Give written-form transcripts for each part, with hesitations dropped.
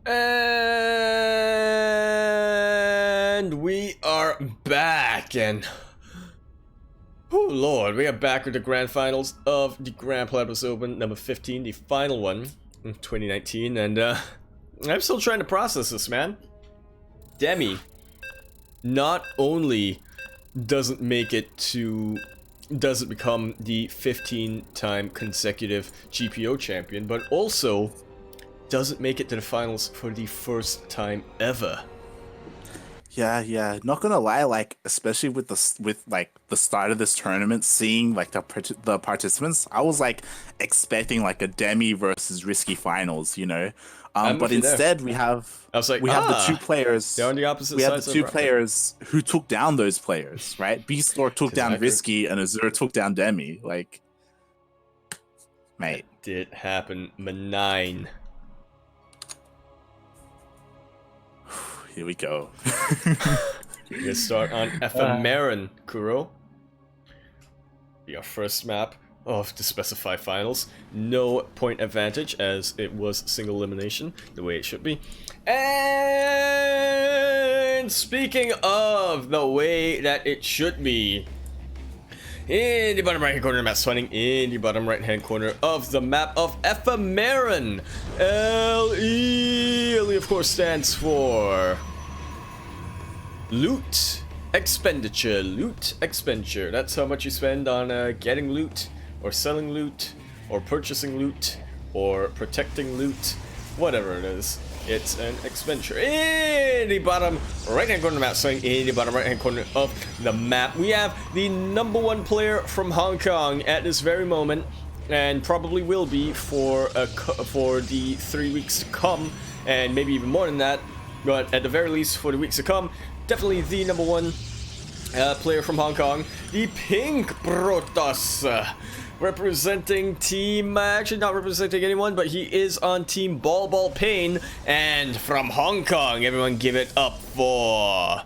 And we are back, and oh lord, we are back with the grand finals of the Grand Platypus Open number 15, the final one in 2019, and I'm still trying to process this, man. Demi not only doesn't become the 15-time consecutive GPO champion, but also doesn't make it to the finals for the first time ever. Yeah. Not gonna lie, like especially with the start of this tournament, seeing like the participants, I was like expecting like a Demi versus Risky finals, you know. But instead we have the two players. They're on the opposite we have sides the two players who took down those players, right? Beastlord took down Risky, and Azure took down Demi. Like, mate, it did happen, Manine. Here we go. We're gonna start on Ephemeron, Kuro. Your first map of the specified finals. No point advantage, as it was single elimination, the way it should be. And speaking of the way that it should be, in the bottom right hand corner of the map, spawning in the bottom right hand corner of the map of Ephemeron. LE of course stands for loot expenditure. Loot expenditure. That's how much you spend on getting loot, or selling loot, or purchasing loot, or protecting loot, whatever it is. It's an expenditure. In the bottom right hand corner of the map, swing in the bottom right hand corner of the map, we have the #1 player from Hong Kong at this very moment, and probably will be for the 3 weeks to come, and maybe even more than that, but at the very least for the weeks to come, definitely the #1 player from Hong Kong, the Pink Protoss. Representing team, actually not representing anyone, but he is on team Ball Pain, and from Hong Kong, everyone give it up for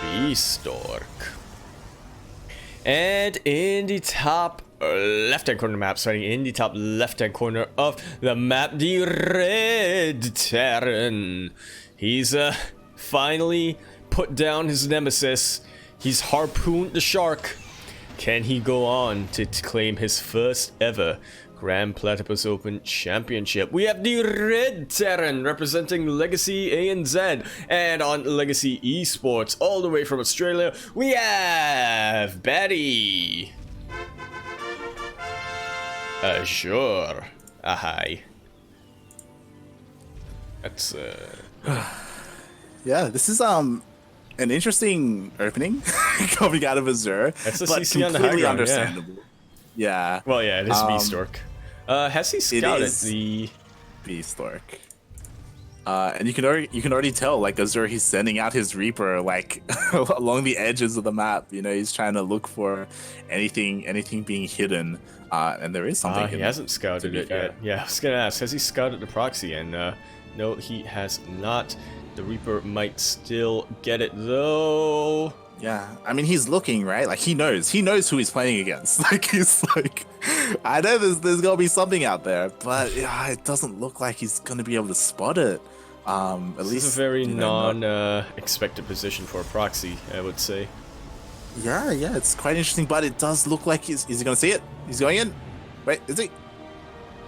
Beastork. And in the top left-hand corner of the map, starting in the top left-hand corner of the map, the Red Terran. He's finally put down his nemesis. He's harpooned the shark. Can he go on to claim his first ever Grand Platypus Open Championship? We have the Red Terran representing Legacy ANZ, and on Legacy Esports, all the way from Australia, we have Betty. Sure. Hi. That's yeah, this is an interesting opening coming out of Azure, that's a but CC on the high completely ground, understandable. Yeah. Well, yeah, it is Beastork. Has he scouted the Beastork? And you can already tell, like, Azure, he's sending out his Reaper like along the edges of the map. You know, he's trying to look for anything being hidden. And there is something. He hasn't scouted it yet. Yeah, I was gonna ask, has he scouted the proxy? And no, he has not. The Reaper might still get it though. Yeah, I mean, he's looking, right? Like, he knows who he's playing against. Like, he's like, I know there's gonna be something out there, but yeah, it doesn't look like he's gonna be able to spot it. At least it's a very expected position for a proxy, I would say. Yeah, it's quite interesting, but it does look like is he gonna see it? He's going in. Wait, is he?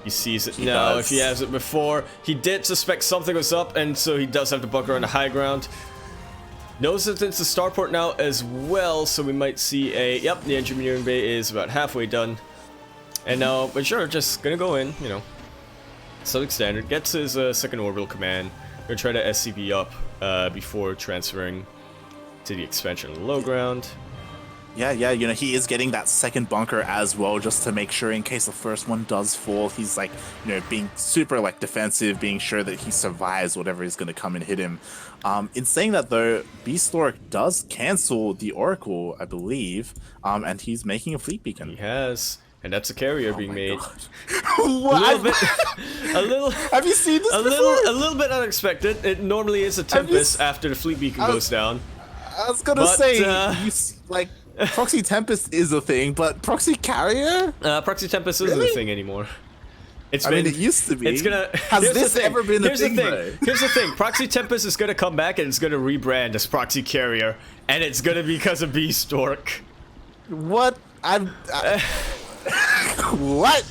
He sees it now. If he has it before, he did suspect something was up, and so he does have to bunker on the high ground. Knows that it's a starport now as well, so we might see yep, the engineering bay is about halfway done. And now, but sure, just gonna go in, you know. Something standard. Gets his second orbital command. Gonna try to SCV up before transferring to the expansion of the low ground. Yeah, you know, he is getting that second bunker as well, just to make sure in case the first one does fall, he's like, you know, being super like defensive, being sure that he survives whatever is going to come and hit him. In saying that though, Beastork does cancel the Oracle, I believe, and he's making a fleet beacon. He has, and that's a carrier being made. What? A little. Have you seen this? A little bit unexpected. It normally is a Tempest after the fleet beacon goes down. I was gonna say, like, Proxy Tempest is a thing, but Proxy Carrier? Proxy Tempest isn't a thing anymore. I mean, it used to be. It's gonna. Has here's this the thing, ever been a here's thing, the thing. though? Here's the thing. Proxy Tempest is gonna come back and it's gonna rebrand as Proxy Carrier, and it's gonna be because of Beastork. What? What?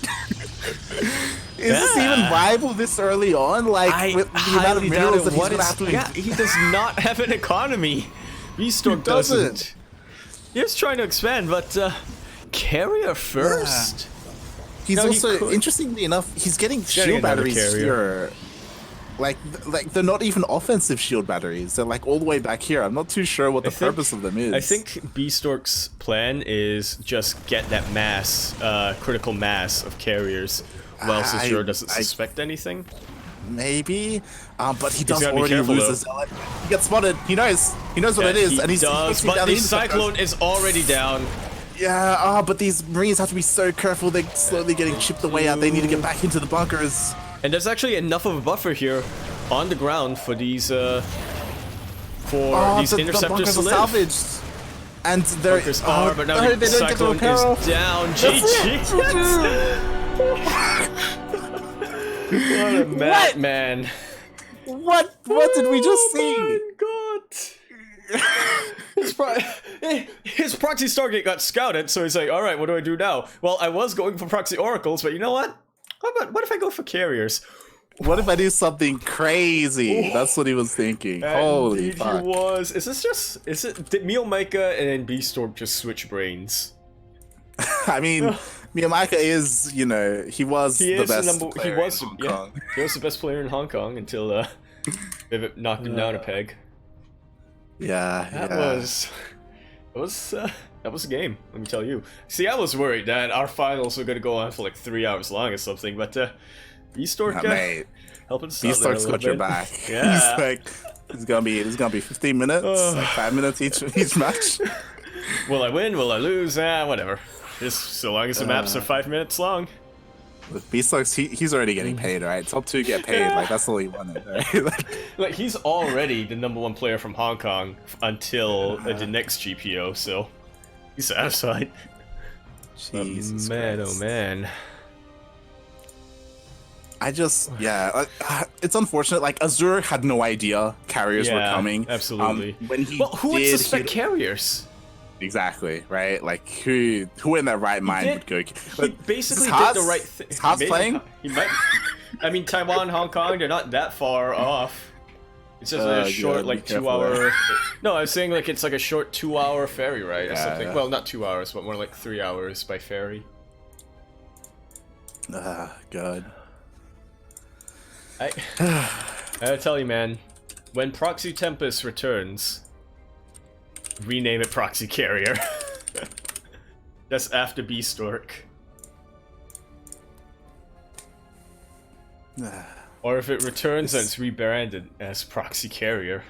Is this even viable this early on? Like, with the amount of minerals that he's gonna have to... Yeah, he does not have an economy. Beastork doesn't. He's trying to expand, but Carrier first. Yeah. He's also, interestingly enough, he's getting shield batteries here. Like they're not even offensive shield batteries. They're like all the way back here. I'm not too sure what the purpose of them is. I think Beastork's plan is just get that mass, critical mass of carriers, whilst Azure doesn't suspect anything. Maybe, but he does already lose the Zealot. He gets spotted. He knows what it is, and he's but the Cyclone is already down. Yeah, but these Marines have to be so careful. They're slowly getting chipped away out. They need to get back into the bunkers. And there's actually enough of a buffer here on the ground for these interceptors the bunkers to are live. salvaged. And they're but now the they don't get to Cyclone repair is off. down. GG. What a madman. What did we just see? Oh my god. His proxy Stargate got scouted, so he's like, alright, what do I do now? Well, I was going for proxy oracles, but you know what? What if I go for carriers? What if I do something crazy? That's what he was thinking. Holy fuck. He was. Did Mio Micah and Beastork just switch brains? I mean, Mio Micah is, he was the best player in Hong Kong. He was the best player in Hong Kong until Vivid knocked him down a peg. That was a game, let me tell you. See, I was worried that our finals were gonna go on for like 3 hours long or something, but Beastork helping us out. Beastork's got your back. Yeah. He's like, it's gonna be 15 minutes, like 5 minutes each match. Will I win? Will I lose? Whatever. Just so long as the maps are 5 minutes long. With Beastork's, he's already getting paid, right? Top 2 get paid, like that's all he wanted, right? Like he's already the #1 player from Hong Kong until the next GPO, so he's satisfied. Jesus man, Christ. oh man. It's unfortunate. Like Azure had no idea carriers were coming. Absolutely. When he who would suspect carriers? Exactly, right? Like who in their right mind would go? He basically did the right thing. Is Haas playing? He might. I mean, Taiwan, Hong Kong, they're not that far off. It's just a short, like 2 hour. No, I was saying like it's like a short 2 hour ferry ride or something. Well, not 2 hours, but more like 3 hours by ferry. God. I gotta tell you, man, when Proxy Tempest returns, rename it Proxy Carrier. Just after Beastork. Or if it returns and it's rebranded as Proxy Carrier,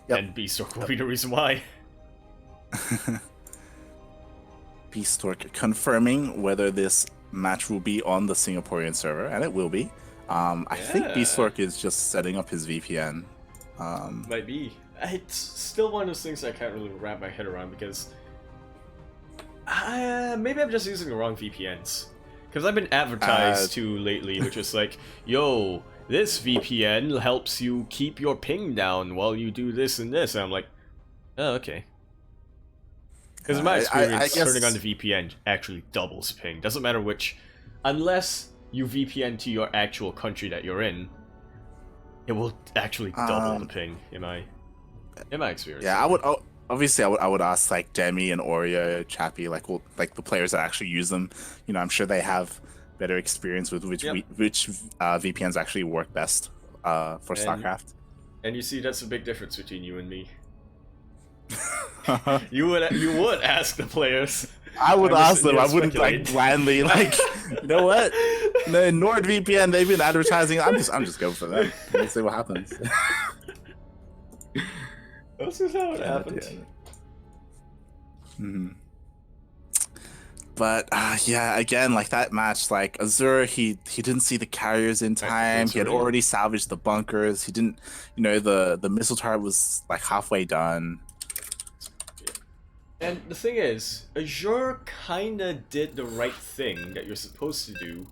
then Beastork will be the reason why. Beastork confirming whether this match will be on the Singaporean server, and it will be. I think Beastork is just setting up his VPN. Might be. It's still one of those things I can't really wrap my head around because maybe I'm just using the wrong VPNs. Because I've been advertised to lately, which is like, yo, this VPN helps you keep your ping down while you do this and this. And I'm like, oh, okay. Because in my experience, turning on the VPN actually doubles ping. Doesn't matter which, unless you VPN to your actual country that you're in, it will actually double the ping. In my experience. Yeah, I would ask like Demi and Oreo, Chappie, like the players that actually use them. I'm sure they have better experience with which VPNs actually work best for StarCraft. And you see, that's a big difference between you and me. You would ask the players. I would ask them. I wouldn't like blindly like, you know what? No, NordVPN, they've been advertising. I'm just going for that. Let's see what happens. This is how it happened. But again, like that match, like Azure, he didn't see the carriers in time. He had already salvaged the bunkers. He didn't, the missile turret was like halfway done. And the thing is, Azure kinda did the right thing that you're supposed to do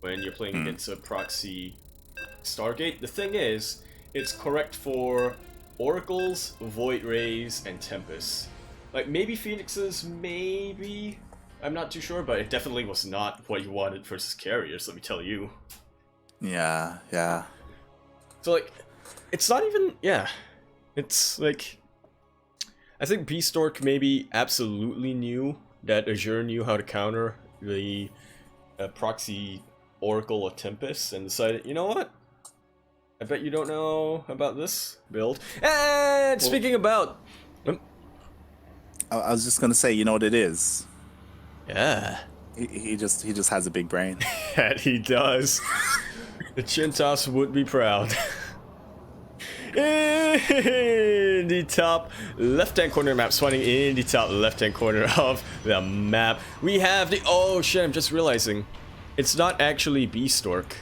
when you're playing against a proxy Stargate. The thing is, it's correct for Oracles, Void Rays, and Tempests. Like, maybe Phoenixes, maybe? I'm not too sure, but it definitely was not what you wanted versus Carriers, let me tell you. Yeah, yeah. So, like, it's not even... Yeah. It's, like... I think Beastork maybe absolutely knew that Azure knew how to counter the proxy Oracle or Tempest, and decided, you know what? I bet you don't know about this build. And speaking about... I was just gonna say, you know what it is? Yeah. He just has a big brain. That he does. The Chintas would be proud. In the top left-hand corner of the map, spawning in the top left-hand corner of the map, we have the... Oh shit, I'm just realizing. It's not actually Beastork.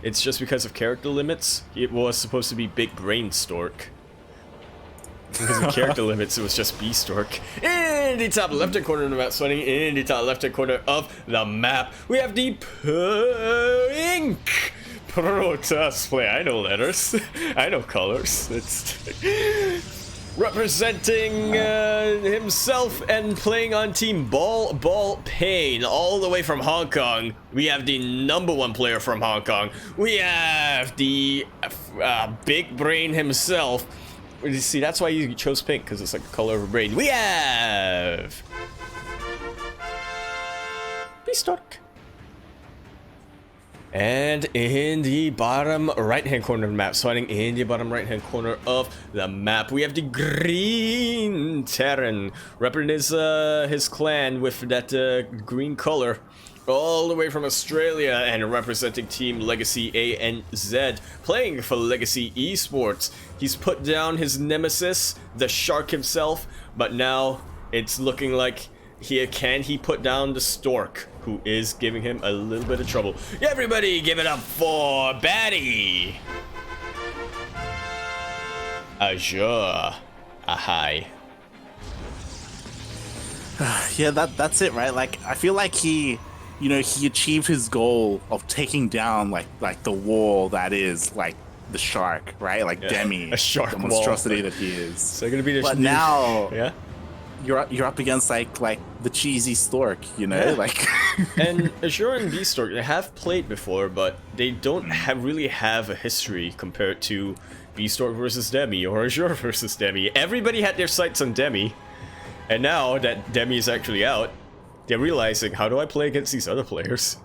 It's just because of character limits. It was supposed to be Big Brain Stork. Because of character limits, it was just Beastork. In the top left-hand corner of the map, spawning in the top left-hand corner of the map, we have the pink Protoss player. I know letters. I know colors. It's representing himself and playing on Team Ball Pain, all the way from Hong Kong. We have the #1 player from Hong Kong. We have the big brain himself. You see, that's why you chose pink, because it's like the color of a brain. We have Beastork. And in the bottom right-hand corner of the map, spawning in the bottom right-hand corner of the map, we have the Green Terran, representing his clan with that green color, all the way from Australia, and representing Team Legacy ANZ, playing for Legacy Esports. He's put down his nemesis, the Shark himself, but now it's looking like can he put down the Stork, who is giving him a little bit of trouble. Everybody give it up for Batty! Azure. Ahai. Yeah, that's it, right? Like, I feel like he achieved his goal of taking down like the wall that is like the shark, right? Like, yeah, Demi, a shark the monstrosity wall. that he is. So gonna be the but now, yeah, you're up against like the cheesy Stork, you know, yeah. like. And Azure and Beastork, they have played before, but they don't really have a history compared to Beastork versus Demi or Azure versus Demi. Everybody had their sights on Demi, and now that Demi is actually out, they're realizing, how do I play against these other players?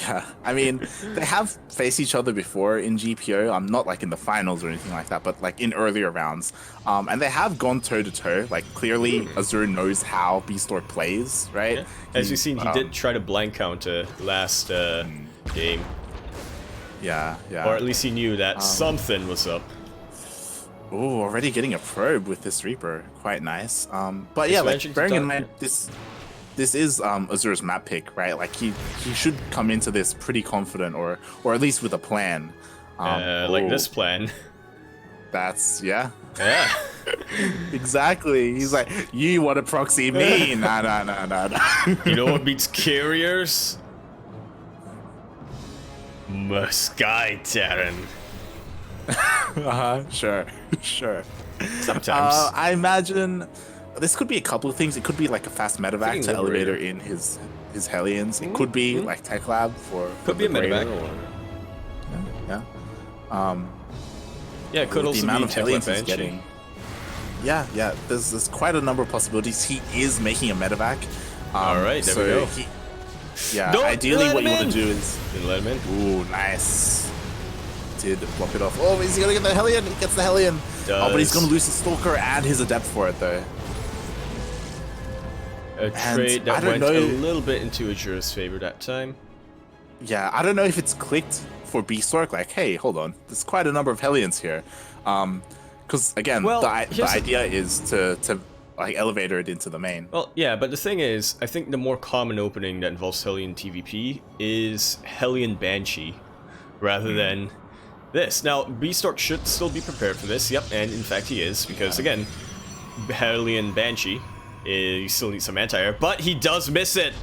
Yeah, I mean, they have faced each other before in GPO. I'm not like in the finals or anything like that, but like in earlier rounds. And they have gone toe-to-toe. Like, clearly, Azure knows how Beastork plays, right? Yeah. As you've seen, he did try to blind counter last game. Yeah, yeah. Or at least he knew that something was up. Oh, already getting a probe with this Reaper. Quite nice. But yeah, like, bearing in mind, this is Azure's map pick, right? Like, he should come into this pretty confident, or at least with a plan. Like this plan. That's, yeah. Yeah. Exactly. He's like, you want to proxy me? Nah. You know what beats Carriers? Sky Terran. Sure. Sometimes. I imagine this could be a couple of things. It could be like a fast medevac to elevator in his Hellions. It could be like Tech Lab for could be a medevac. Yeah. Yeah, it could also the amount be of Tech Hellions Lab he's getting. Yeah. There's quite a number of possibilities. He is making a medevac. All right, there we go. Ideally what you want to do is... Didn't let him in. Ooh, nice. Did block it off. Oh, is he going to get the Hellion? He gets the Hellion. Oh, but he's going to lose the Stalker and his Adept for it, though. A trade that went a little bit into Azure's favor that time. Yeah, I don't know if it's clicked for Beastork. Like, hey, hold on. There's quite a number of Hellions here. Because, again, the idea is to like elevator it into the main. Well, yeah, but the thing is, I think the more common opening that involves Hellion TVP is Hellion Banshee, rather than this. Now, Beastork should still be prepared for this, yep, and in fact he is, because again, Hellion Banshee, you still need some anti-air, but he does miss it!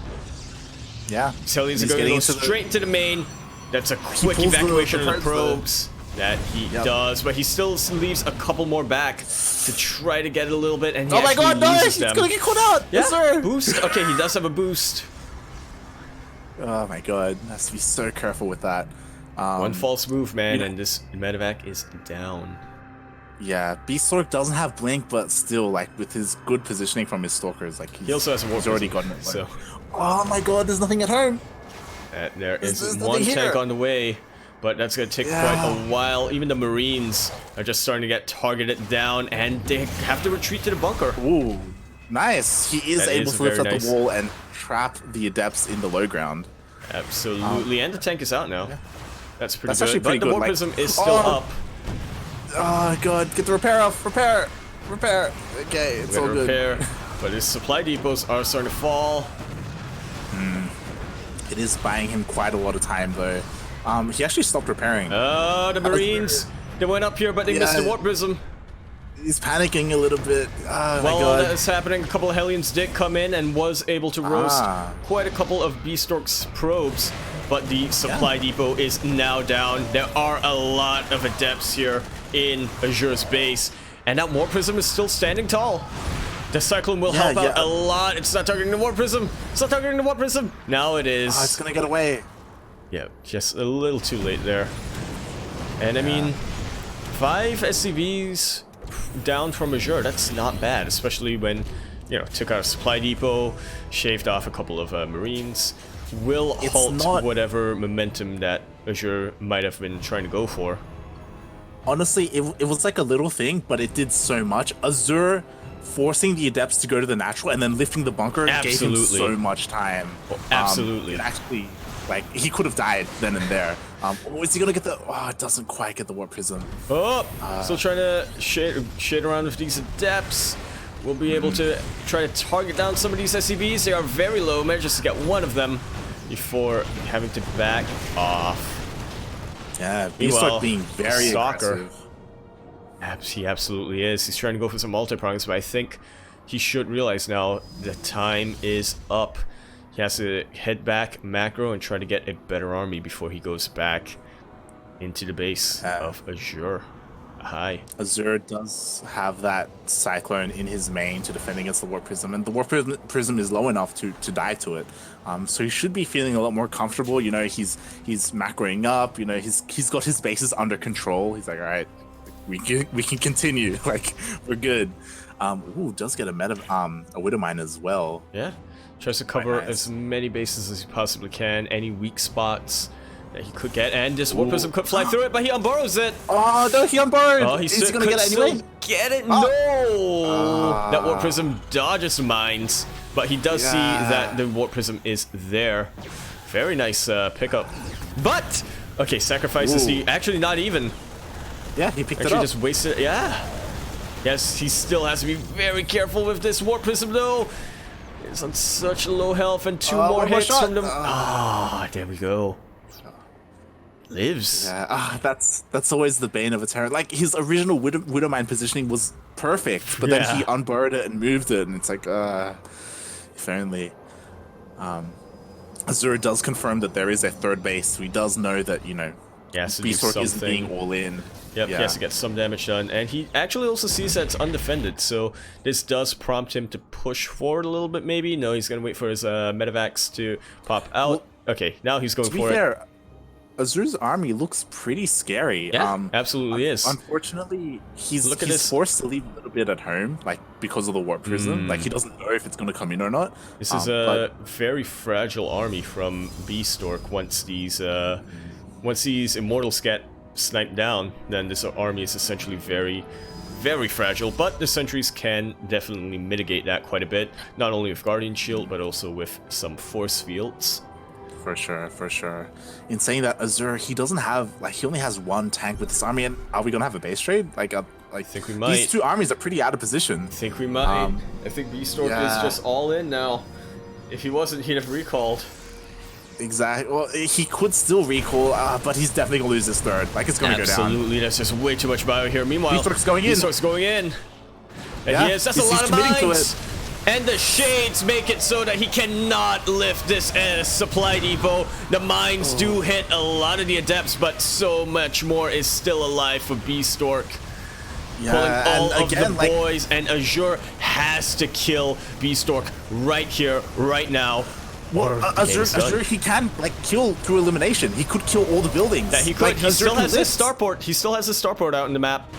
Yeah. Hellions are He's going to getting go into straight to the main. That's a quick pulls the evacuation of the probes, probes. That he does, but he still leaves a couple more back to try to get it a little bit, and he Oh my god, no! loses He's them. gonna get caught out! Yeah, Yes, sir! boost. Okay, he does have a boost. Oh my god, has to be so careful with that. One false move, man, and this medevac is down. Yeah, Beastork doesn't have blink, but still, like, with his good positioning from his stalkers, like, He also has a warp he's already prism, gotten it. so. Oh my god, there's nothing at home! There is There's one nothing tank here. on the way, but that's going to take quite a while. Even the Marines are just starting to get targeted down, and they have to retreat to the bunker. Ooh, nice! He is That able is to lift very up nice. the wall and trap the Adepts in the low ground. Absolutely, and the tank is out now. That's pretty That's good, actually pretty but the good, warp like- prism is still Oh. up. Oh god, get the repair off! Repair! Repair! Okay, it's all good. Repair, but his supply depots are starting to fall. It is buying him quite a lot of time though. He actually stopped repairing. The Marines, they went up here, but they missed the Yeah. warp prism. He's panicking a little bit. Oh my While god. that's happening, a couple of Hellions did come in and was able to roast Ah. quite a couple of Beastork's probes, but the supply depot is now down. There are a lot of Adepts here in Azure's base, and that warp prism is still standing tall. The Cyclone will help out a lot. It's not targeting the warp prism. It's not targeting the warp prism. Now it is. Oh, it's gonna get away. Yeah, just a little too late there. And I mean, 5 SCVs down from Azure, that's not bad, especially when, you know, took out a supply depot, shaved off a couple of Marines. Will halt whatever momentum that Azure might have been trying to go for. Honestly, it was like a little thing, but it did so much. Azure forcing the Adepts to go to the natural and then lifting the bunker gave him so much time. Oh, absolutely. It actually, like, he could have died then and there. Is he gonna get the... Oh, it doesn't quite get the warp prism. Oh, still trying to shade around with these Adepts. We'll be able to try to target down some of these SCVs. They are very low, manages to get one of them before having to back off. Yeah, Beastork being very aggressive. He absolutely is. He's trying to go for some multi-prongs, but I think he should realize now the time is up. He has to head back macro and try to get a better army before he goes back into the base of Azure. Hi. Azure does have that Cyclone in his main to defend against the Warp Prism, and the Warp Prism is low enough to die to it. So he should be feeling a lot more comfortable. You know, he's macroing up. You know, he's got his bases under control. He's like, all right, we can continue. Like, we're good. Ooh, does get a Widow Mine as well. Yeah, tries to cover as many bases as he possibly can. Any weak spots that he could get, and this Warp Prism could fly through it, but he unburrows it. Oh no, he unburrowed. Oh, Is he gonna get it anyway? Get it? No. That Warp Prism dodges mines, but he does see that the Warp Prism is there. Very nice pickup. But okay, sacrifices the actually not even. Yeah, he picked it Actually up. just wasted. Yeah. Yes, he still has to be very careful with this Warp Prism though. It's on such low health, and 2 more hits from them. There we go. Lives. Yeah, that's always the bane of a Terran. Like, his original Widow Mine positioning was perfect, but then he unburrowed it and moved it, and it's like, if only. Azure does confirm that there is a third base. He does know that, you know, Beastork is being all in. Yep, he has to get some damage done, and he actually also sees that it's undefended, so this does prompt him to push forward a little bit maybe. No, he's gonna wait for his medevacs to pop out. Well, okay, now he's going for it. Azure's army looks pretty scary. Yeah, absolutely is. Unfortunately, he's forced to leave a little bit at home, like, because of the Warp Prism. Like, he doesn't know if it's going to come in or not. This is a very fragile army from Beastork. Once these Immortals get sniped down, then this army is essentially very, very fragile. But the sentries can definitely mitigate that quite a bit, not only with Guardian Shield, but also with some force fields. For sure. In saying that, Azure, he doesn't have, like, he only has 1 tank with this army, and are we gonna have a base trade? I think we might. These 2 armies are pretty out of position. I think we might. I think Beastork is just all in now. If he wasn't, he'd have recalled. Exactly. Well, he could still recall, but he's definitely gonna lose this third. Like, it's gonna go down. Absolutely, that's just way too much bio here. Meanwhile, Beastork's going in. Beastork's going in. And he is. That's a lot of mines. And the shades make it so that he cannot lift this supply depot. The mines do hit a lot of the adepts, but so much more is still alive for Beastork. Yeah, Pulling all of the like, boys, and Azure has to kill Beastork right here, right now. Well, Azure, he can like kill through elimination. He could kill all the buildings. Yeah, he could. Like, he still has his starport. He still has his starport out in the map.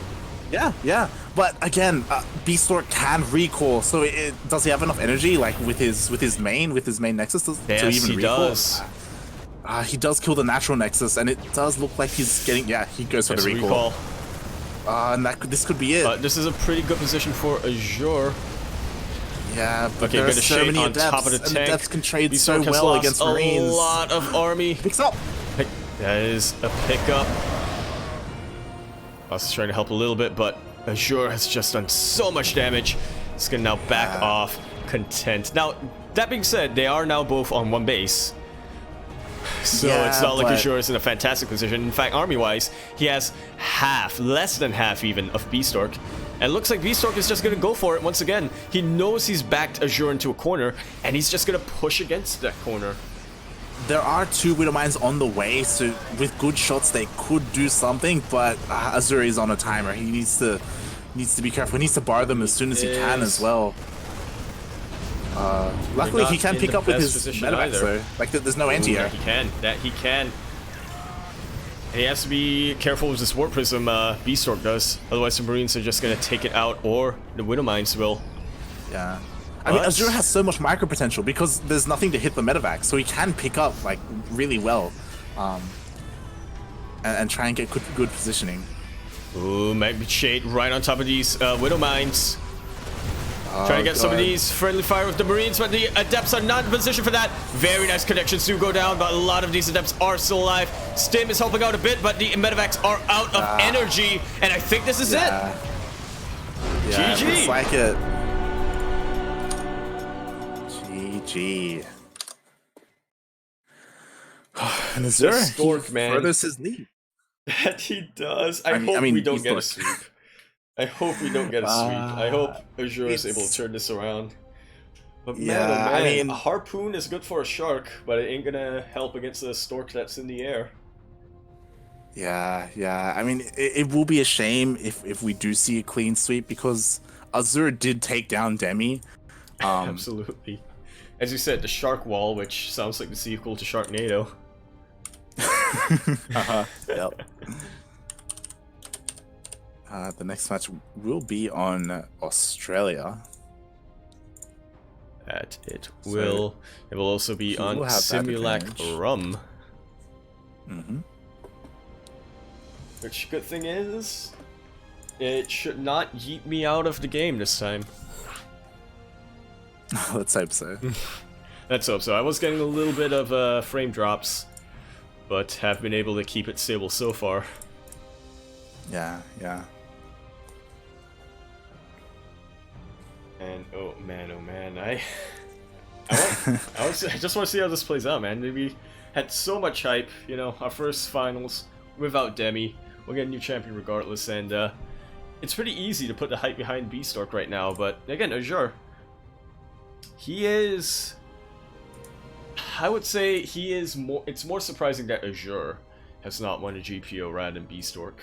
Yeah, yeah. But again, Beastork can recall. So does he have enough energy, like with his main nexus to even recall? Does. He does kill the natural nexus, and it does look like he's getting. Yeah, he goes for the recall. And this could be it. But this is a pretty good position for Azure. Yeah, but okay, there's so many on adepts, top of the tank. And adepts can trade Beastork so well against Marines. A lot of army. Picks up. That is a pickup. I was trying to help a little bit, but Azure has just done so much damage. It's gonna now back off, content. Now, that being said, they are now both on one base. So it's not like Azure is in a fantastic position. In fact, army-wise, he has half, less than half even, of Beastork. And it looks like Beastork is just going to go for it once again. He knows he's backed Azure into a corner, and he's just going to push against that corner. There are 2 Widow Mines on the way, so with good shots they could do something, but Azure is on a timer. He needs to be careful. He needs to bar them as soon as he can as well. Luckily, he can pick up with his medevacs though. Like, there's no anti-air. He can. And he has to be careful with this Warp Prism, Beastork does. Otherwise, the Marines are just going to take it out, or the Widow Mines will. Yeah. I mean, Azure has so much micro potential because there's nothing to hit the medevac, so he can pick up, like, really well. And try and get good positioning. Ooh, might be shade right on top of these Widow Mines. Trying to get some of these friendly fire with the Marines, but the Adepts are not in position for that. Very nice connections do go down, but a lot of these Adepts are still alive. Stim is helping out a bit, but the medevacs are out of energy, and I think this is it. Yeah, GG. Looks like it. GG. And Azure, Stork, man. furthers his lead. That he does. I hope we don't get a sweep. I hope we don't get a sweep. I hope Azure is able to turn this around. But man, oh man, I mean, a harpoon is good for a shark, but it ain't gonna help against the stork that's in the air. Yeah, yeah. I mean, it will be a shame if we do see a clean sweep because Azure did take down Demi. Absolutely. As you said, the shark wall, which sounds like the sequel to Sharknado. Yep. The next match will be on Australia. That it will. It will also be on Simulacrum. Which, good thing is, it should not yeet me out of the game this time. Let's hope so. Let's hope so. I was getting a little bit of frame drops, but have been able to keep it stable so far. Yeah, yeah. And oh man, I just want to see how this plays out, man. We had so much hype, you know, our first finals without Demi. We'll get a new champion regardless, and it's pretty easy to put the hype behind Beastork right now. But again, Azure, he is, I would say he is more. It's more surprising that Azure has not won a GPO rather than Beastork.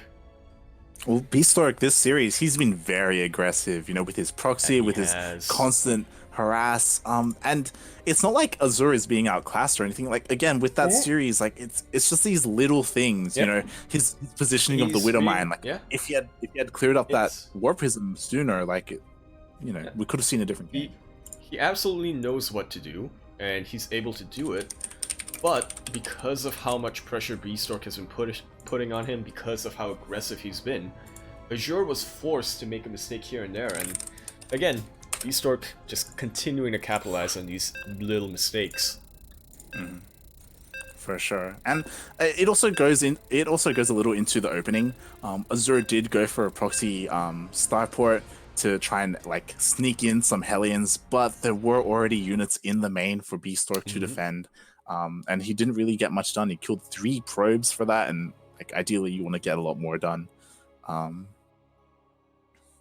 Well, Beastork this series, he's been very aggressive, you know, with his proxy, with his constant harass. And it's not like Azure is being outclassed or anything. Like, again, with that series, like it's just these little things, you know, his positioning of the Widow Mine. Like, if he had cleared up that Warp Prism sooner, like, you know, we could have seen a different game. He absolutely knows what to do, and he's able to do it. But because of how much pressure Beastork has been putting on him, because of how aggressive he's been, Azure was forced to make a mistake here and there. And again, Beastork just continuing to capitalize on these little mistakes. For sure. And it also goes a little into the opening. Azure did go for a proxy starport to try and like sneak in some Hellions, but there were already units in the main for Beastork to defend. And he didn't really get much done. He killed 3 probes for that, and like ideally you want to get a lot more done.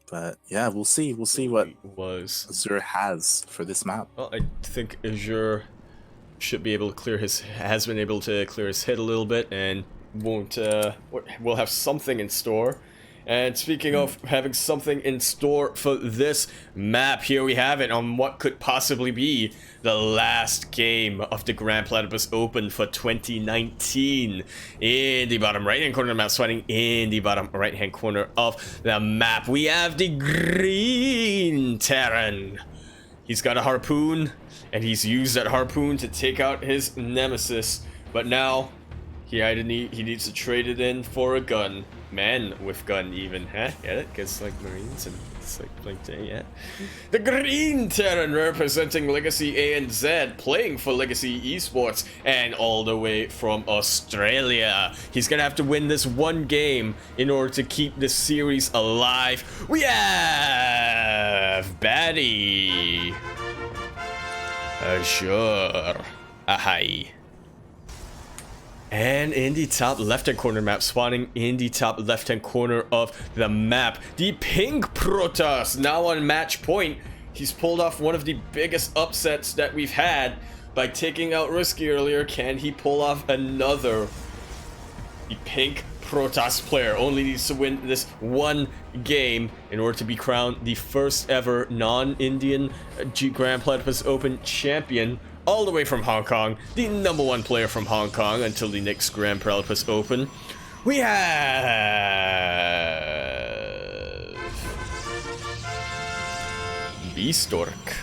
But yeah, we'll see. We'll see what was Azure has for this map. Well, I think Azure should be able to has been able to clear his head a little bit, and will have something in store. And speaking of having something in store for this map, here we have it on what could possibly be the last game of the Grand Platypus Open for 2019. In the bottom right-hand corner of the map, swatting in the bottom right-hand corner of the map, we have the Green Terran. He's got a harpoon, and he's used that harpoon to take out his nemesis. But now, he needs to trade it in for a gun. Man with gun even, huh? Get it? Because like Marines and it's like yeah. The Green Terran representing Legacy ANZ, playing for Legacy Esports, and all the way from Australia. He's gonna have to win this one game in order to keep this series alive. We have Batty. Sure. Ahai. And in the top left-hand corner map, spawning in the top left-hand corner of the map, the Pink Protoss, now on match point. He's pulled off one of the biggest upsets that we've had by taking out Risky earlier. Can he pull off another? The Pink Protoss player only needs to win this one game in order to be crowned the first ever non-Indian Grand Platypus Open champion, all the way from Hong Kong, the #1 player from Hong Kong until the next Grand Platypus Open. We have B-Stork.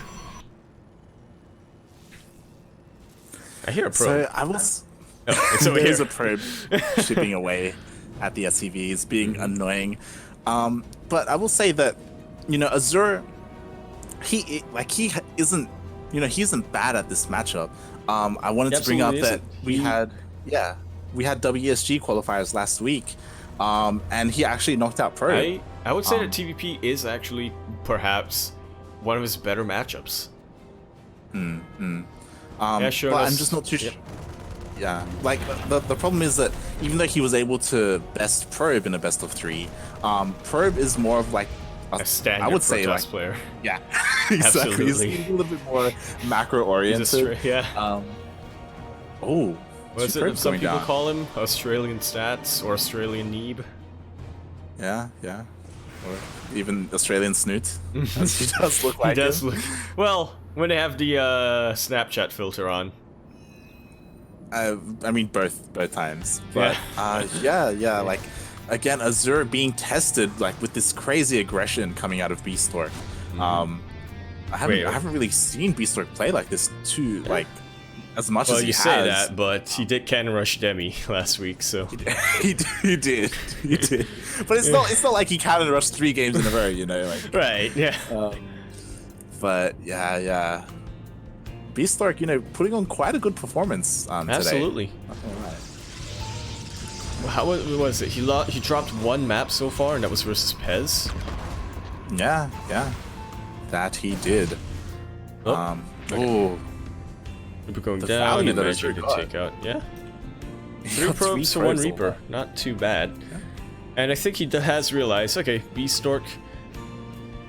I hear a probe. So I was. Oh, it's over There's here. a probe shipping away at the SCVs, being annoying. But I will say that, Azure, he isn't, he isn't bad at this matchup. I wanted to bring up that we had WESG qualifiers last week, and he actually knocked out Probe. I would say that TVP is actually perhaps one of his better matchups. Yeah, sure. But I'm just not too sure. Yeah, like the problem is that even though he was able to best Probe in a best of 3, Probe is more of like a standard, I would say, Protoss like, player. Yeah, exactly. Absolutely. He's a little bit more macro oriented. Yeah. Oh, What is it? Some people call him Australian stats or Australian Neeb. Yeah. Or even Australian snoot, as he does look like. He does him. look. Well, when they have the Snapchat filter on. I mean, both times. But yeah. Like, again, Azure being tested like with this crazy aggression coming out of Beastork. I haven't really seen Beastork play like this too, like as much as he has. Well, you say that, but he did cannon rush Demi last week, so he did. But it's not like he cannon rushed 3 games in a row, like. Right. Yeah. But yeah. Beastork, putting on quite a good performance today. Absolutely. How was it? He dropped 1 map so far, and that was versus Pez. Yeah, that he did. Okay. Reaper going The down. value And that Magic Azure can take out. Yeah. He 3 got probes for 1 probes Reaper. Not too bad. Yeah. And I think he has realized, okay, Beastork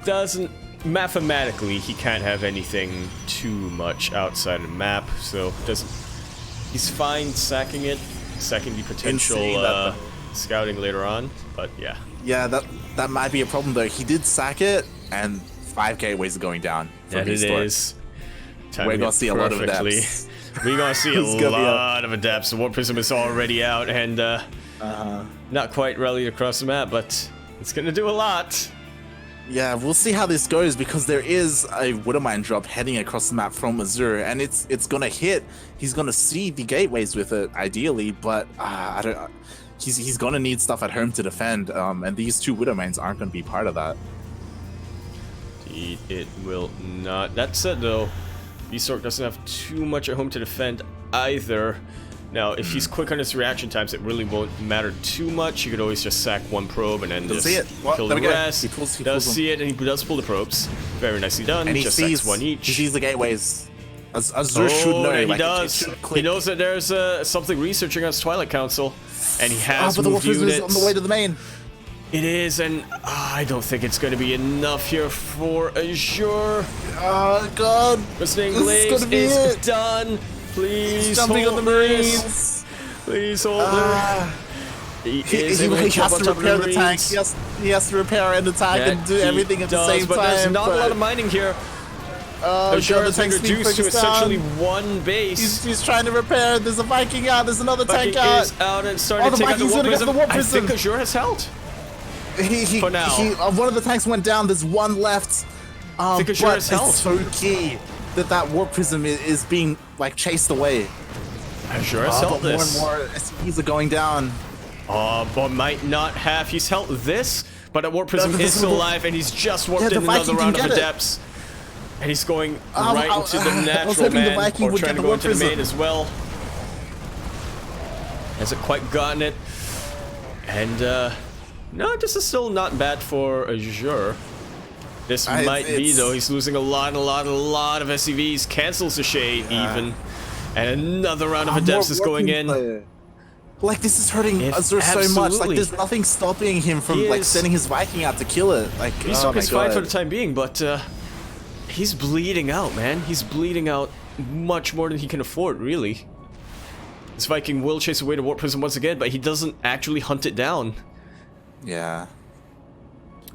doesn't. Mathematically, he can't have anything too much outside of the map, so he's fine sacking the potential scouting later on, but yeah. Yeah, that might be a problem though. He did sack it, and 5 gateways are going down for That it Beastork. is. We're gonna see a lot of adepts. We're gonna see a lot of adepts. The Warp Prism is already out and not quite rallied across the map, but it's gonna do a lot. Yeah, we'll see how this goes because there is a Widowmine drop heading across the map from Azure, and it's gonna hit. He's gonna see the gateways with it, ideally, but I don't. He's gonna need stuff at home to defend, and these 2 Widowmines aren't gonna be part of that. Indeed, it will not. That said, though, Beastork doesn't have too much at home to defend either. Now, if he's quick on his reaction times, it really won't matter too much. You could always just sack 1 probe and then just kill the rest. He does see it, and he does pull the probes. Very nicely done. And he just sees 1 each. He sees the gateways. Azure should know. He like, does. He knows that there's something researching on his Twilight Council, and he has but the moved Warp Prism is units. on the way to the main. It is, and I don't think it's going to be enough here for Azure. Oh god! Listening This Blaze is is done. Please He's jumping on hold the this. Marines. Please hold it. He is able to He jump has on to top of repair the the tank. Marines. He has to repair and attack and do He everything at the does, same but time. there's not a lot of mining here. Azure has been reduced to essentially one base. He's trying to repair. There's a Viking out. There's another Viking tank out. is out and starting to the take out the Viking's Warp gonna get Prism. the Warp I Prism. think Azure has held. For now. One of the tanks went down. There's one left. I think Azure but has held. it's so key that Warp Prism is being like chased away. Azure has held but this. more and more SCVs are going down. But might not have. He's held this, but a Warp Prism No, is still alive, and he's just warped the in another Viking round of didn't get it. Adepts. And he's going right into the I was natural hoping the man, Viking or would trying get to the go Warp into the Prism. main as well. Hasn't quite gotten it. And, no, this is still not bad for Azure. This might be, though. He's losing a lot of SCVs. Cancels the Shade, even. And another round of Adepts is going in. Like, this is hurting Azure so much. Like, there's nothing stopping him from, like, sending his Viking out to kill it. Like, Beastalk is fine for the time being, but, he's bleeding out, man. He's bleeding out much more than he can afford, really. This Viking will chase away the Warp Prism once again, but he doesn't actually hunt it down. Yeah.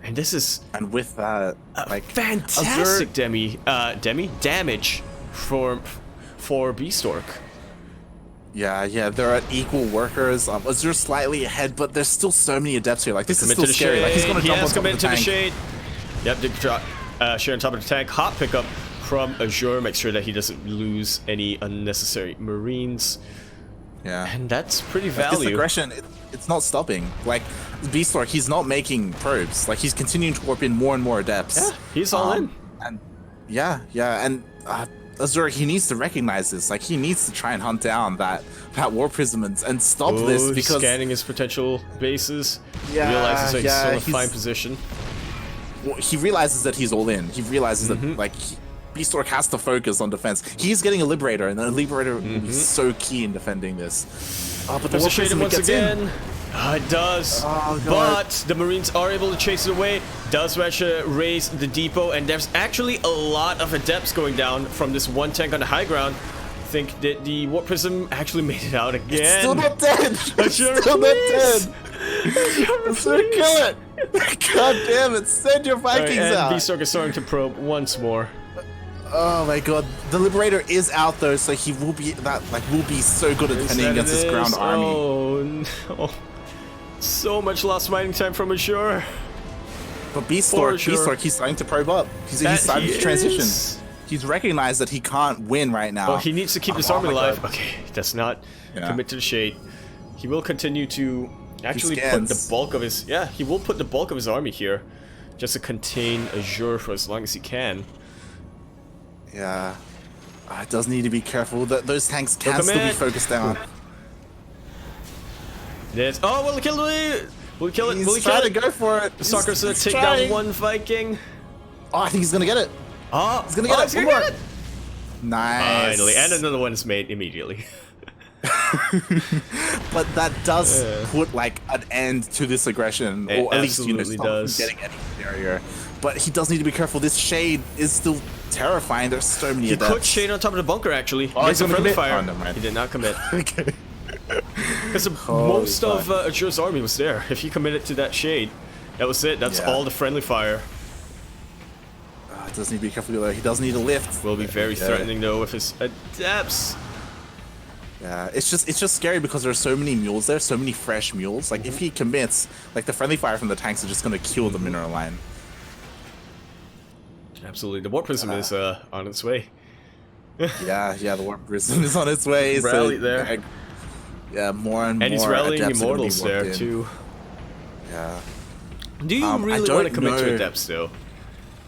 And this is... And with that, like... fantastic damage for Beastalk. Yeah, they're at equal workers. Azure's slightly ahead, but there's still so many Adepts here. Like, this is still scary. Like, he's gonna jump on top of the tank. Shade. Yep, did drop Shade on top of the tank. Hot pickup from Azure. Make sure that he doesn't lose any unnecessary Marines. Yeah. And that's pretty This value. aggression, it's not stopping. Like, Beastalk, he's not making probes. Like, he's continuing to warp in more and more Adepts. Yeah, he's all in. And and Azure, he needs to recognize this. Like, he needs to try and hunt down that Warp Prism and stop this, because scanning his potential bases. Yeah, realizes that he's still in a he's fine position. Well, he realizes that he's all in. He realizes that, like, Beastalk has to focus on defense. He's getting a Liberator, and the Liberator will be so key in defending this. But the There's a Warp Shade Prism once gets again. in. It does. Oh, God. But the Marines are able to chase it away. Does manage to raise the depot, and there's actually a lot of Adepts going down from this one tank on the high ground. I think that the Warp Prism actually made it out again. It's still not dead. It's Azure, still not dead. Azure, Kill it. God damn it. Send your Vikings and out. Beastalk is starting to probe once more. Oh my god. The Liberator is out though, so he will be so good at defending against this ground army. Oh no. So much lost mining time from Azure. But Beastalk, he's starting to probe up. He's starting to transition. He's recognized that he can't win right now. Well, he needs to keep this army alive. Okay, does not commit to the Shade. He will continue to actually put the bulk of his... Yeah, he will put the bulk of his army here just to contain Azure for as long as he can. Yeah. It does need to be careful. Those tanks can still be focused down. Yes. Oh, will he kill it? Will he kill it? He's Will he kill trying it? to go for it. Stalker's gonna take down one Viking. Oh, I think he's gonna get it. Oh, he's gonna get it. He's gonna get it. Nice. Finally, and another one is made immediately. But that does put like an end to this aggression, or at least, you know, stop him getting any barrier. But he does need to be careful. This Shade is still terrifying. There's so many Adepts. He put Shade on top of the bunker, actually. Oh, he's a friendly fire. Oh, no, he did not commit. Okay. Because most of Azure's army was there. If he committed to that Shade, that was it. That's all the friendly fire. Does need to be careful though. He does need a lift. Will be very threatening though with his Adepts. Yeah, it's just scary because there's so many mules there, so many fresh mules. Like if he commits, like the friendly fire from the tanks are just gonna kill the mineral line. Absolutely, the Warp Prism is on its way. yeah, the Warp Prism is on its way. Rallied there. Yeah, more and more. And he's rallying Adepts Immortals there too. Yeah. Do you really want to commit to Adepts though?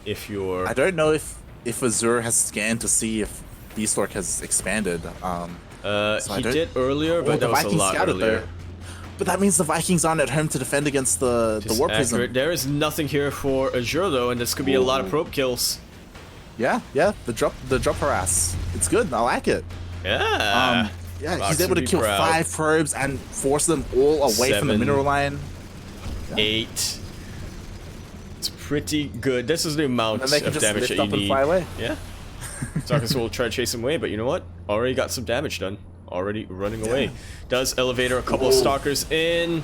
If you're... I don't know if Azure has scanned to see if Beastalk has expanded. So he did earlier, but that was a lot earlier. But that means the Vikings aren't at home to defend against the Warp Prism. There is nothing here for Azure though, and this could be a lot of probe kills. Yeah, the drop harass. It's good. I like it. Yeah. He's able to kill 5 probes and force them all away from the mineral line. 8. It's pretty good. This is the amount And they can of just damage lift that up you and need. fly away. Yeah. Stalkers will try to chase him away, but you know what? Already got some damage done. Already running away. Does Elevator a couple of Stalkers in.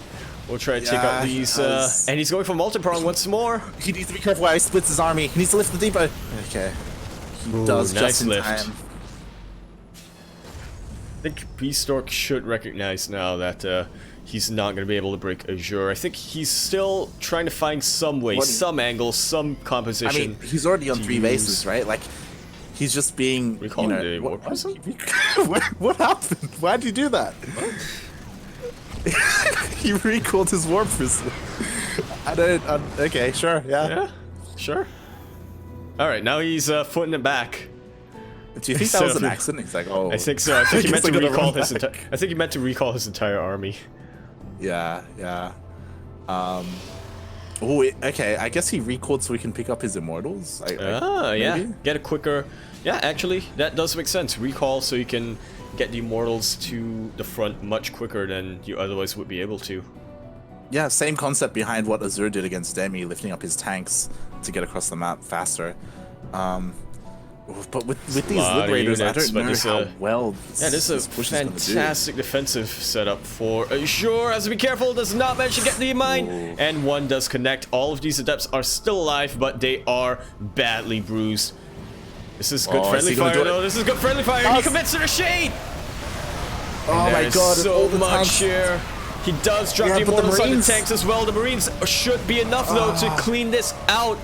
We'll try to take out these, and he's going for multi-prong once more. He needs to be careful while he splits his army. He needs to lift the depot. Okay. He does nice just in lift. time. I think Beastork should recognize now that he's not going to be able to break Azure. I think he's still trying to find some way, some angle, some composition. I mean, he's already on 3 bases, right? Like, he's just being, Recall the warp prism? What happened? Why'd you do that? He recalled his warp prism. I don't. Okay, sure, yeah. Yeah, sure. All right, now he's footing it back. Do you think that was an accident? He's like, oh. I think so. I think he meant to recall his entire. I think he meant to recall his entire army. Yeah, yeah. Oh, okay. I guess he recalled so we can pick up his immortals. Yeah. Get a quicker. Yeah, actually, that does make sense. Recall so you can get the immortals to the front much quicker than you otherwise would be able to. Yeah, same concept behind what Azure did against Demi, lifting up his tanks to get across the map faster. But with these liberators, I don't know how well. Yeah, this is a fantastic defensive setup for Azure. Has to be careful. Does not manage to get the mine, and one does connect. All of these adepts are still alive, but they are badly bruised. This is good friendly fire, though. This is good friendly fire. He commits to the shade. Oh my god! So much here. He does drop the immortals on the tanks as well. The Marines should be enough though to clean this out.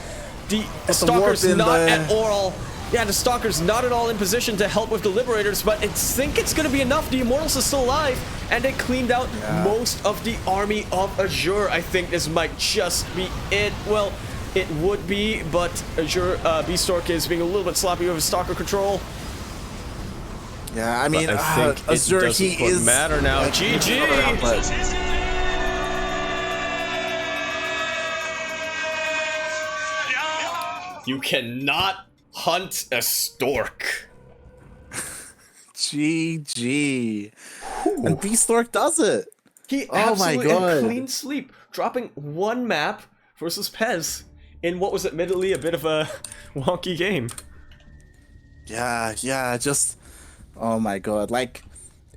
The Stalker's not at all. Yeah, the Stalker's not at all in position to help with the Liberators, but I think it's going to be enough. The Immortals are still alive, and they cleaned out most of the army of Azure. I think this might just be it. Well, it would be, but Azure, Beastork is being a little bit sloppy with his Stalker control. Yeah, I mean, I think Azure, he is matter now. GG! You cannot hunt a stork. GG. And Beastork does it. He absolutely in clean sleep, dropping 1 map versus Pez in what was admittedly a bit of a wonky game. Yeah, just oh my god, like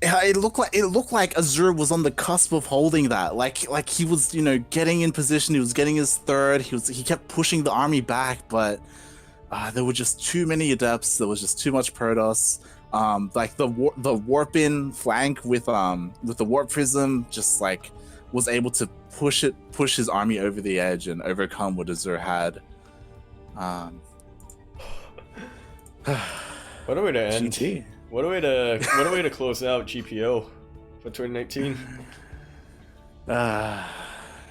it looked like Azure was on the cusp of holding that. Like he was, getting in position, he was getting his third, he kept pushing the army back, but there were just too many adepts, there was just too much Protoss. Like the warp in flank with the warp prism just like was able to push his army over the edge and overcome what Azure had. What a way to end. GT. What a way to close out GPO for 2019. Man,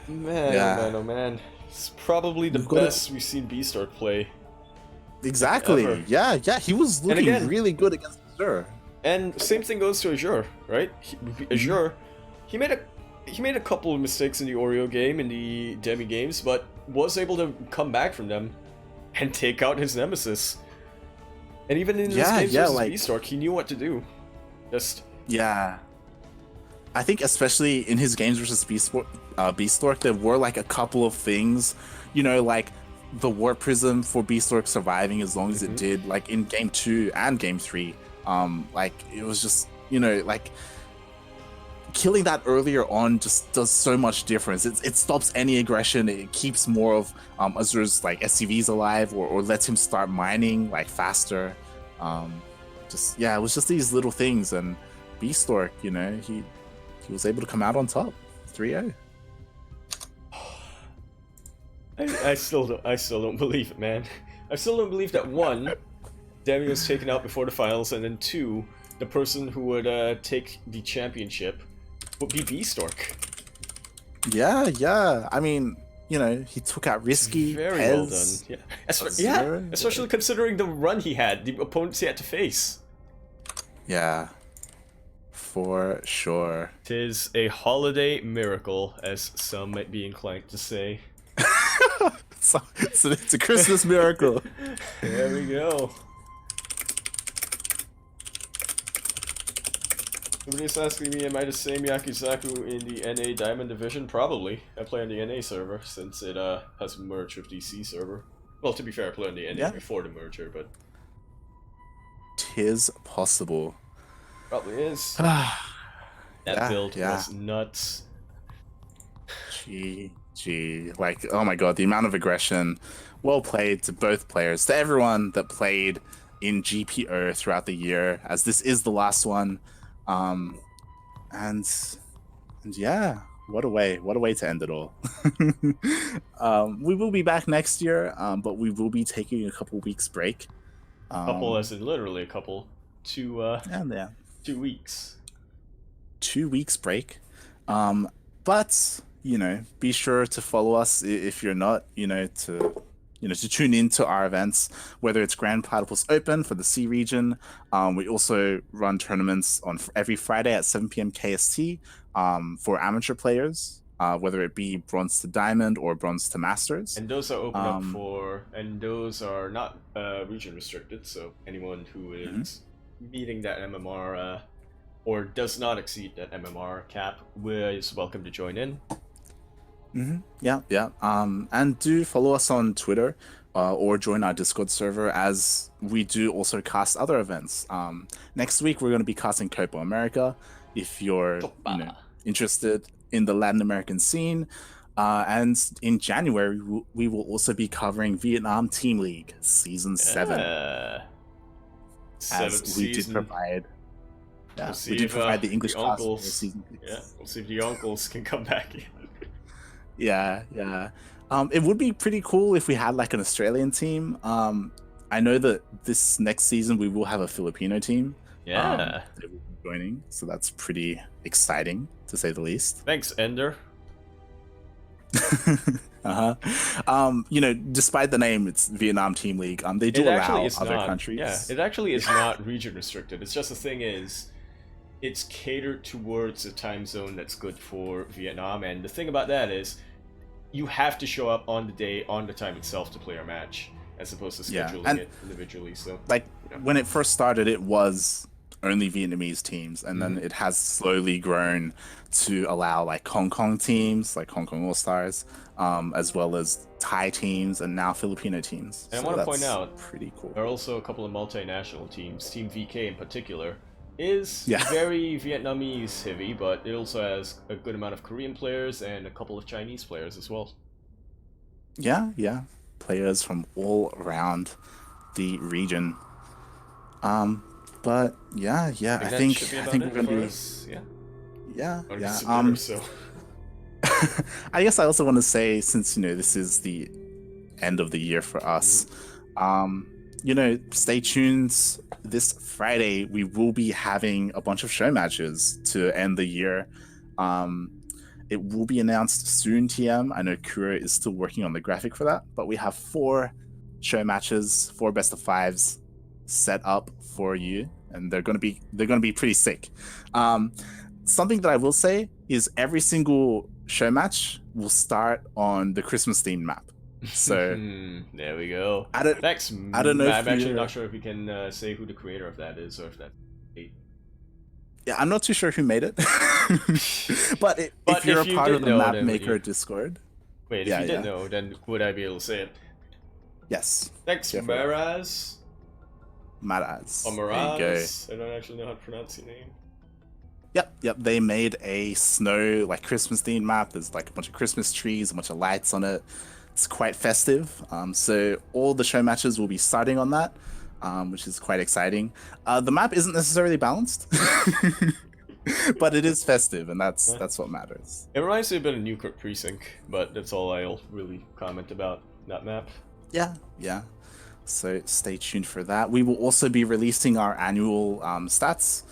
oh man. It's probably the best we've seen Beastork play. Exactly. Ever. Yeah, he was looking really good against Azure. And same thing goes to Azure, right? Azure, he made a couple of mistakes in the Oreo game, in the Demi games, but was able to come back from them and take out his nemesis. And even in his games versus Beastork, he knew what to do. Yeah. I think especially in his games versus Beastork, there were like a couple of things, like the warp prism for Beastork surviving as long as it did, like in game 2 and game 3. Like it was just, like killing that earlier on just does so much difference. It stops any aggression. It keeps more of Azure's like SCVs alive, or lets him start mining like faster. It was just these little things, and Beastork, he was able to come out on top, 3-0. I still don't believe it, man. I still don't believe that 1, Demi was taken out before the finals, and then 2, the person who would take the championship would be Beastork. Yeah. I mean, he took out Risky. Very well done. Yeah. Especially considering the run he had, the opponents he had to face. Yeah. For sure. 'Tis a holiday miracle, as some might be inclined to say. It's a Christmas miracle. There we go. Nobody's asking me, am I the same Yakuzaku in the NA Diamond Division? Probably. I play on the NA server since it has merged with the C server. Well, to be fair, I play on the NA before the merger, but... Tis possible. Probably is. That build was nuts. GG. Like, oh my god, the amount of aggression. Well played to both players, to everyone that played in GPO throughout the year, as this is the last one. And yeah, what a way to end it all. We will be back next year, but we will be taking a couple weeks break. Couple as in literally a couple. 2 weeks. 2 weeks break. But you know, be sure to follow us if you're not, to tune into our events, whether it's Grand Platypus Open for the C region. We also run tournaments on every Friday at 7 p.m. KST for amateur players, whether it be bronze to diamond or bronze to masters. And those are open up for, and those are not region restricted, so anyone who is meeting that MMR or does not exceed that MMR cap is welcome to join in. Yeah. And do follow us on Twitter or join our Discord server, as we do also cast other events. Next week we're going to be casting Copa America if you're interested in the Latin American scene. And in January we will also be covering Vietnam Team League Season 7. As we did provide. Yeah, we did provide the English class for season 6. Yeah, we'll see if the uncles can come back. Yeah. It would be pretty cool if we had like an Australian team. I know that this next season we will have a Filipino team. Yeah. That will be joining, so that's pretty exciting to say the least. Thanks, Ender. Despite the name, it's Vietnam Team League. They do allow other countries. Yeah, it actually is not region restricted. It's just the thing is, it's catered towards a time zone that's good for Vietnam, and the thing about that is, you have to show up on the day, on the time itself to play our match, as opposed to scheduling it individually. So, when it first started, it was only Vietnamese teams, and then it has slowly grown to allow like Hong Kong teams, like Hong Kong All Stars, as well as Thai teams, and now Filipino teams. And I want to point out, pretty cool. There are also a couple of multinational teams. Team VK in particular is very Vietnamese heavy, but it also has a good amount of Korean players and a couple of Chinese players as well. Yeah, players from all around the region. But yeah, I think we're gonna be. Yeah. I guess I also want to say, since this is the end of the year for us, stay tuned. This Friday we will be having a bunch of show matches to end the year. It will be announced soon, TM. I know Kura is still working on the graphic for that, but we have 4 show matches, 4 best of 5s set up for you, and they're gonna be pretty sick. Something that I will say is every single show match will start on the Christmas themed map. So there we go. Thanks. I don't know. I'm actually not sure if we can say who the creator of that is, or if that's. Yeah, I'm not too sure who made it. but if you're a part of the Map Maker Discord. Wait, if you didn't know, then would I be able to say it? Yes. Thanks, Maraz. Maraz. Or Maraz. I don't actually know how to pronounce your name. Yep. They made a snow, like, Christmas themed map. There's like a bunch of Christmas trees, a bunch of lights on it. It's quite festive. So all the show matches will be starting on that, which is quite exciting. The map isn't necessarily balanced, but it is festive, and that's what matters. It reminds me a bit of Newkirk Precinct, but that's all I'll really comment about that map. Yeah. So stay tuned for that. We will also be releasing our annual stats,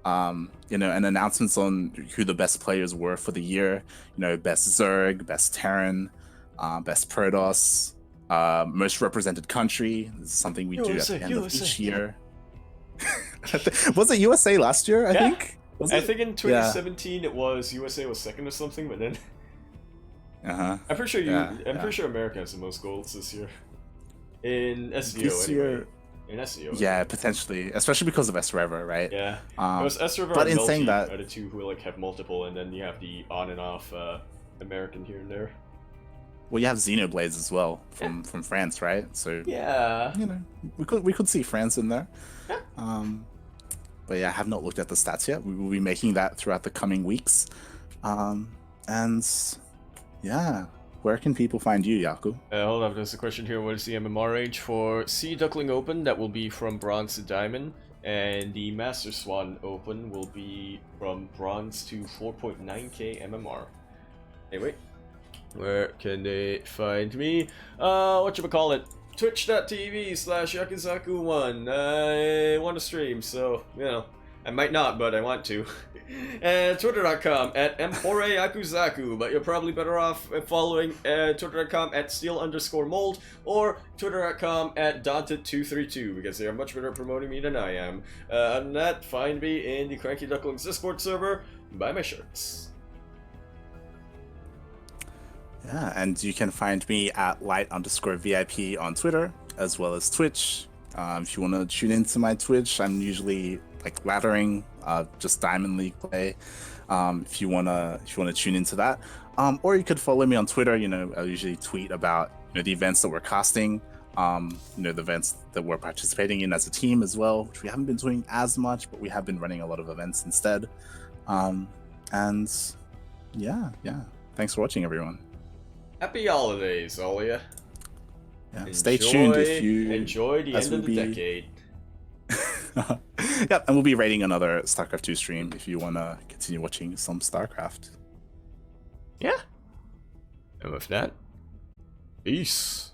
and announcements on who the best players were for the year. Best Zerg, best Terran, best Protoss, most represented country. This is something we do at the end of each year. Was it USA last year? I think. I think in 2017 it was USA was second or something, but then. I'm pretty sure I'm pretty sure America has the most golds this year. In SEO, this year, in SEO. Yeah, potentially, especially because of S River, right? Yeah, because S River but and in saying Melty that, are the two who like have multiple, and then you have the on and off American here and there. well, you have Xenoblades as well from France, right? So Yeah. you know, we could see France in there. Yeah. But yeah, I have not looked at the stats yet. We will be making that throughout the coming weeks. And yeah, where can people find you, Yaku? Hold up, there's a question here. What is the MMR range for Duckling Open? That will be from Bronze to Diamond. And the Master Swan Open will be from Bronze to 4.9k MMR. Anyway, where can they find me? Whatchamacallit? Twitch.tv/Yakuzaku1. I want to stream, so, you know, I might not, but I want to. And Twitter.com @M4AYakuzaku, but you're probably better off following Twitter.com @Steel_mold or Twitter.com @Daunted232 because they are much better at promoting me than I am. Other than that, find me in the CranKy Ducklings Discord server, buy my shirts. Yeah, and you can find me at light_VIP on Twitter as well as Twitch. If you want to tune into my Twitch, I'm usually like laddering, just Diamond League play. If you wanna tune into that, or you could follow me on Twitter. You know, I usually tweet about the events that we're casting, the events that we're participating in as a team as well, which we haven't been doing as much, but we have been running a lot of events instead. And yeah, thanks for watching, everyone. Happy holidays, all of ya. Yeah, stay tuned if you enjoy the end of the decade. Yep, and we'll be rating another StarCraft 2 stream if you want to continue watching some StarCraft. Yeah. And with that, peace.